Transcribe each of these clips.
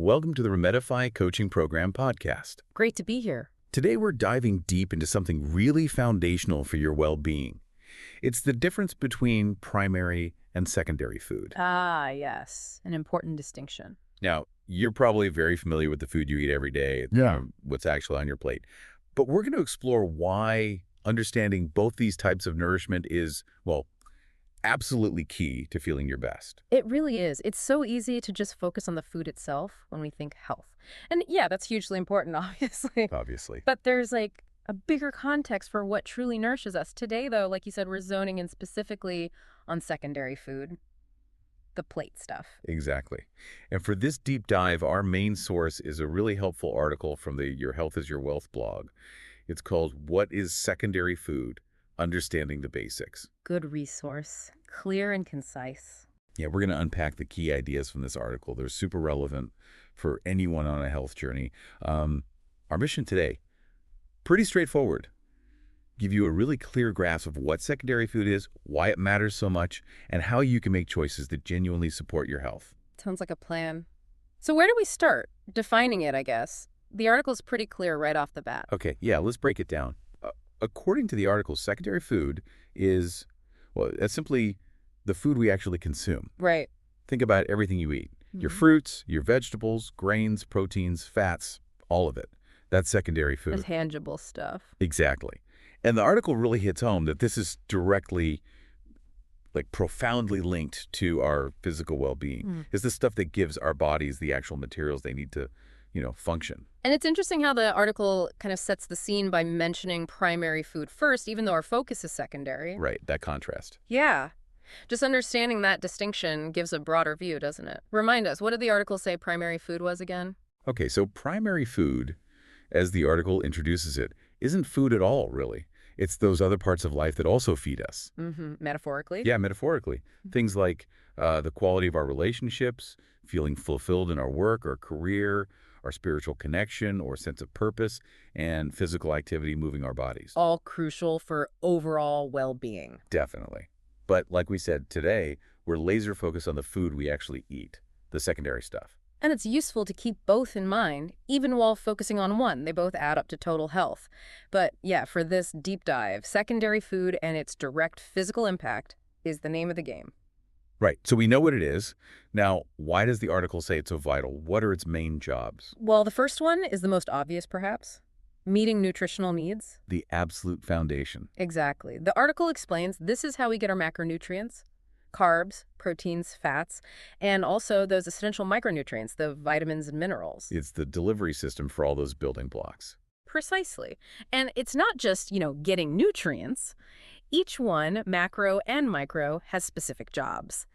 Welcome to the Remedify Coaching Program podcast. Great to be here. Today we're diving deep into something really foundational for your well-being. It's the difference between primary and secondary food. Ah, yes. An important distinction. Now, you're probably very familiar with the food you eat every day, what's actually on your plate. But we're going to explore why understanding both these types of nourishment is, well, absolutely key to feeling your best. It really is. It's so easy to just focus on the food itself when we think health. And yeah, that's hugely important, obviously. But there's like a bigger context for what truly nourishes us. Today, though, like you said, we're zoning in specifically on secondary food, the plate stuff. Exactly. And for this deep dive, our main source is a really helpful article from the Your Health is Your Wealth blog. It's called What is Secondary Food? Understanding the Basics. Good resource. Clear and concise. Yeah, we're going to unpack the key ideas from this article. They're super relevant for anyone on a health journey. Our mission today, pretty straightforward. Give you a really clear grasp of what secondary food is, why it matters so much, and how you can make choices that genuinely support your health. Sounds like a plan. So where do we start? Defining it, I guess. The article's pretty clear right off the bat. Okay, yeah, let's break it down. According to the article, secondary food is, well, that's simply the food we actually consume. Right. Think about everything you eat. Your fruits, your vegetables, grains, proteins, fats, all of it. That's secondary food. The tangible stuff. Exactly. And the article really hits home that this is directly, like profoundly linked to our physical well-being. It's the stuff that gives our bodies the actual materials they need to, function. And it's interesting how the article kind of sets the scene by mentioning primary food first, even though our focus is secondary. Right, that contrast. Yeah. Just understanding that distinction gives a broader view, doesn't it? Remind us, what did the article say primary food was again? Okay, so primary food, as the article introduces it, isn't food at all, really. It's those other parts of life that also feed us. Metaphorically? Yeah, metaphorically. Things like the quality of our relationships, feeling fulfilled in our work or career, our spiritual connection or sense of purpose, and physical activity moving our bodies. All crucial for overall well-being. Definitely. But like we said today, we're laser focused on the food we actually eat, the secondary stuff. And it's useful to keep both in mind, even while focusing on one. They both add up to total health. But yeah, for this deep dive, secondary food and its direct physical impact is the name of the game. Right. So we know what it is. Now, why does the article say it's so vital? What are its main jobs? Well, the first one is the most obvious, perhaps. Meeting nutritional needs. The absolute foundation. Exactly. The article explains this is how we get our macronutrients, carbs, proteins, fats, and also those essential micronutrients, the vitamins and minerals. It's the delivery system for all those building blocks. Precisely. And it's not just, getting nutrients. Each one, macro and micro, has specific jobs.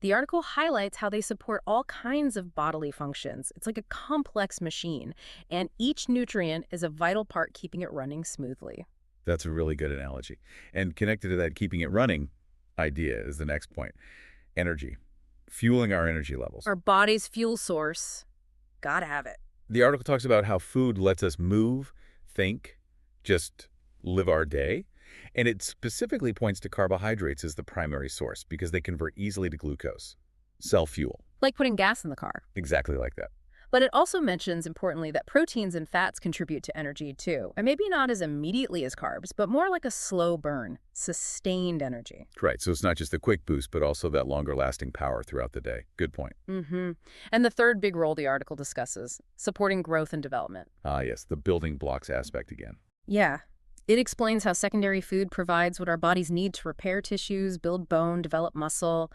The article highlights how they support all kinds of bodily functions. It's like a complex machine, and each nutrient is a vital part keeping it running smoothly. That's a really good analogy. And connected to that keeping it running idea is the next point. Energy. Fueling our energy levels. Our body's fuel source. Gotta have it. The article talks about how food lets us move, think, just live our day. And it specifically points to carbohydrates as the primary source because they convert easily to glucose, cell fuel. Like putting gas in the car. Exactly like that. But it also mentions, importantly, that proteins and fats contribute to energy, too. And maybe not as immediately as carbs, but more like a slow burn, sustained energy. Right. So it's not just a quick boost, but also that longer-lasting power throughout the day. Good point. And the third big role the article discusses, supporting growth and development. Ah, yes, the building blocks aspect again. Yeah. It explains how secondary food provides what our bodies need to repair tissues, build bone, develop muscle,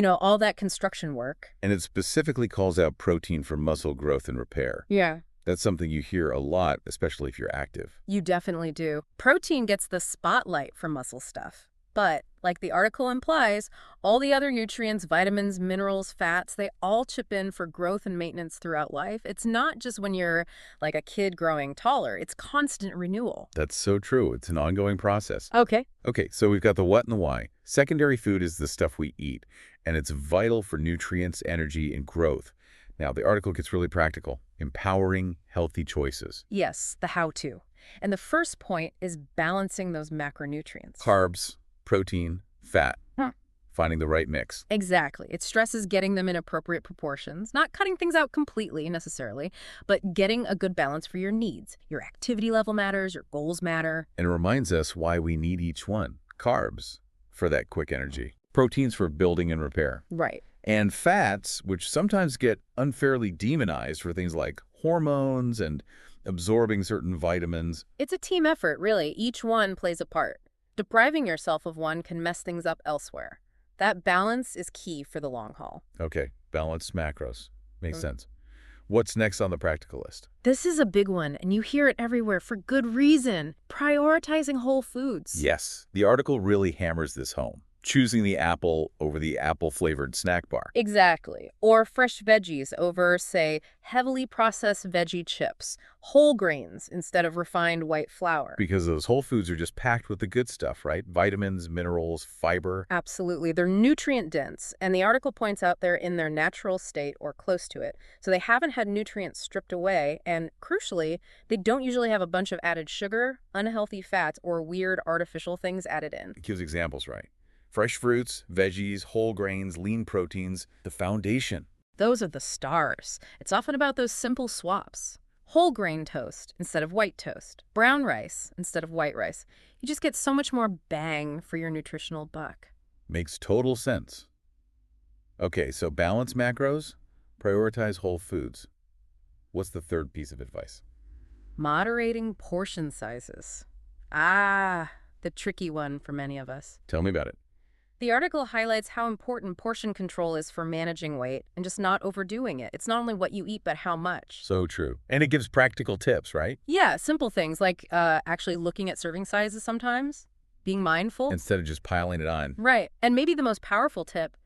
all that construction work. And it specifically calls out protein for muscle growth and repair. Yeah. That's something you hear a lot, especially if you're active. You definitely do. Protein gets the spotlight for muscle stuff. But, like the article implies, all the other nutrients, vitamins, minerals, fats, they all chip in for growth and maintenance throughout life. It's not just when you're like a kid growing taller. It's constant renewal. That's so true. It's an ongoing process. Okay, so we've got the what and the why. Secondary food is the stuff we eat, and it's vital for nutrients, energy, and growth. Now, the article gets really practical, empowering healthy choices. Yes, the how-to. And the first point is balancing those macronutrients. Carbs, protein, fat. Finding the right mix. Exactly. It stresses getting them in appropriate proportions, not cutting things out completely necessarily, but getting a good balance for your needs. Your activity level matters, your goals matter. And it reminds us why we need each one. Carbs for that quick energy. Proteins for building and repair. Right. And fats, which sometimes get unfairly demonized for things like hormones and absorbing certain vitamins. It's a team effort, really. Each one plays a part. Depriving yourself of one can mess things up elsewhere. That balance is key for the long haul. Okay, balanced macros. Makes sense. What's next on the practical list? This is a big one, and you hear it everywhere for good reason. Prioritizing whole foods. Yes, the article really hammers this home. Choosing the apple over the apple-flavored snack bar. Exactly. Or fresh veggies over, say, heavily processed veggie chips. Whole grains instead of refined white flour. Because those whole foods are just packed with the good stuff, right? Vitamins, minerals, fiber. Absolutely. They're nutrient dense, and the article points out they're in their natural state or close to it. So they haven't had nutrients stripped away, and crucially, they don't usually have a bunch of added sugar, unhealthy fats, or weird artificial things added in. It gives examples, right? Fresh fruits, veggies, whole grains, lean proteins, the foundation. Those are the stars. It's often about those simple swaps. Whole grain toast instead of white toast. Brown rice instead of white rice. You just get so much more bang for your nutritional buck. Makes total sense. Okay, so balance macros, prioritize whole foods. What's the third piece of advice? Moderating portion sizes. Ah, the tricky one for many of us. Tell me about it. The article highlights how important portion control is for managing weight and just not overdoing it. It's not only what you eat, but how much. So true. And it gives practical tips, right? Yeah, simple things like actually looking at serving sizes sometimes, being mindful. Instead of just piling it on. Right. And maybe the most powerful tip,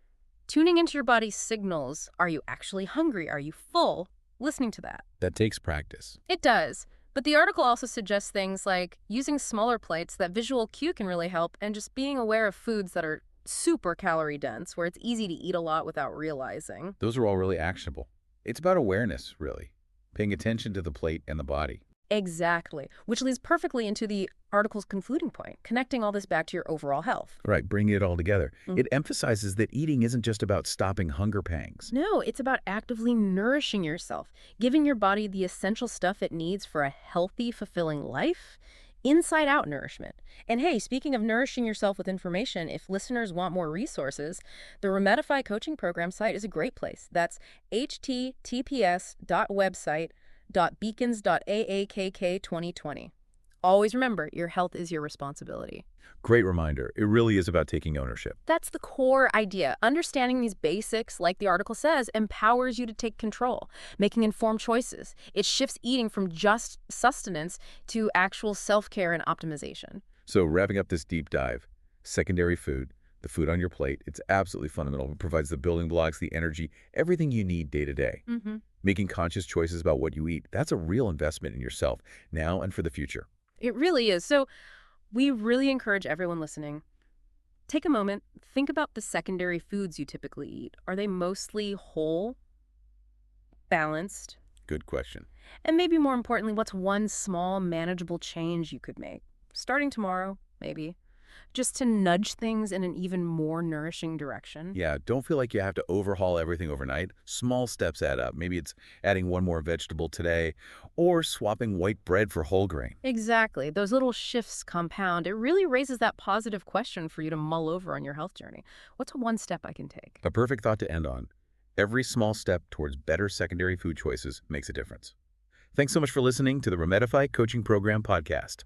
tuning into your body's signals. Are you actually hungry? Are you full? Listening to that. That takes practice. It does. But the article also suggests things like using smaller plates. That visual cue can really help, and just being aware of foods that are super calorie dense, where it's easy to eat a lot without realizing. Those are all really actionable. It's about awareness, really. Paying attention to the plate and the body. Exactly. Which leads perfectly into the article's concluding point, connecting all this back to your overall health. Right, bringing it all together. It emphasizes that eating isn't just about stopping hunger pangs. No, it's about actively nourishing yourself, giving your body the essential stuff it needs for a healthy, fulfilling life. Inside-out nourishment. And hey, speaking of nourishing yourself with information, if listeners want more resources, the Remedify coaching program site is a great place. That's https://website.beacons.aakk2020. Always remember, your health is your responsibility. Great reminder. It really is about taking ownership. That's the core idea. Understanding these basics, like the article says, empowers you to take control, making informed choices. It shifts eating from just sustenance to actual self-care and optimization. So wrapping up this deep dive, secondary food, the food on your plate, it's absolutely fundamental. It provides the building blocks, the energy, everything you need day to day. Making conscious choices about what you eat, that's a real investment in yourself, now and for the future. It really is. So we really encourage everyone listening, take a moment, think about the secondary foods you typically eat. Are they mostly whole, balanced? Good question. And maybe more importantly, what's one small, manageable change you could make? Starting tomorrow, maybe. Just to nudge things in an even more nourishing direction. Yeah, don't feel like you have to overhaul everything overnight. Small steps add up. Maybe it's adding one more vegetable today or swapping white bread for whole grain. Exactly. Those little shifts compound. It really raises that positive question for you to mull over on your health journey. What's one step I can take? A perfect thought to end on. Every small step towards better secondary food choices makes a difference. Thanks so much for listening to the Remedify Coaching Program podcast.